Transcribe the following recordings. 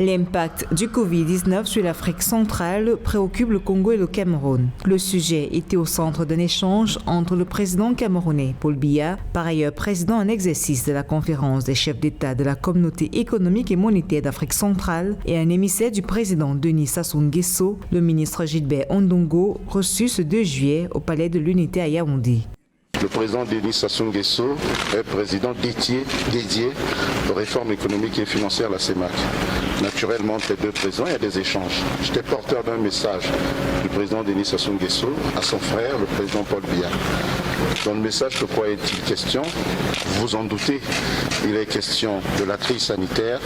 L'impact du Covid-19 sur l'Afrique centrale préoccupe le Congo et le Cameroun. Le sujet était au centre d'un échange entre le président camerounais Paul Biya, par ailleurs président en exercice de la conférence des chefs d'État de la Communauté économique et monétaire d'Afrique centrale, et un émissaire du président Denis Sassou Nguesso, le ministre Gilbert Ondongo, reçu ce 2 juillet au Palais de l'Unité à Yaoundé. Le président Denis Sassou Nguesso est président dédié aux réformes économiques et financières à la CEMAC. Naturellement, entre les deux présidents, il y a des échanges. J'étais porteur d'un message du président Denis Sassou Nguesso à son frère, le président Paul Biya. Dans le message, de quoi est-il question? Vous vous en doutez, il est question de la crise sanitaire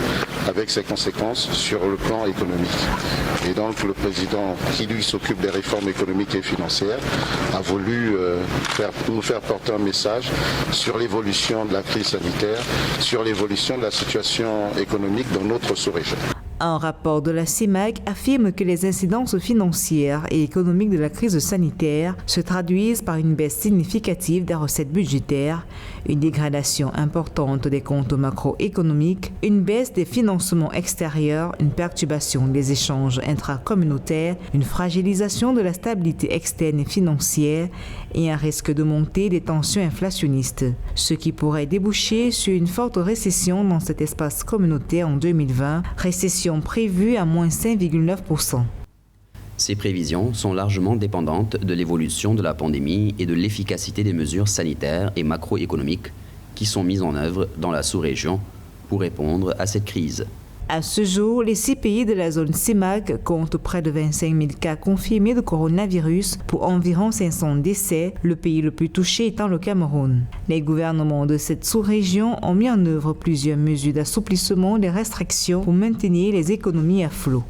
avec ses conséquences sur le plan économique. Et donc le président qui lui s'occupe des réformes économiques et financières a voulu nous faire porter un message sur l'évolution de la crise sanitaire, sur l'évolution de la situation économique dans notre sous-région. Un rapport de la CEMAC affirme que les incidences financières et économiques de la crise sanitaire se traduisent par une baisse significative des recettes budgétaires, une dégradation importante des comptes macroéconomiques, une baisse des financements extérieurs, une perturbation des échanges intracommunautaires, une fragilisation de la stabilité externe et financière et un risque de montée des tensions inflationnistes, ce qui pourrait déboucher sur une forte récession dans cet espace communautaire en 2020, récession prévue à moins 5,9%. Ces prévisions sont largement dépendantes de l'évolution de la pandémie et de l'efficacité des mesures sanitaires et macroéconomiques qui sont mises en œuvre dans la sous-région pour répondre à cette crise. À ce jour, les 6 pays de la zone CEMAC comptent près de 25 000 cas confirmés de coronavirus pour environ 500 décès, le pays le plus touché étant le Cameroun. Les gouvernements de cette sous-région ont mis en œuvre plusieurs mesures d'assouplissement des restrictions pour maintenir les économies à flot.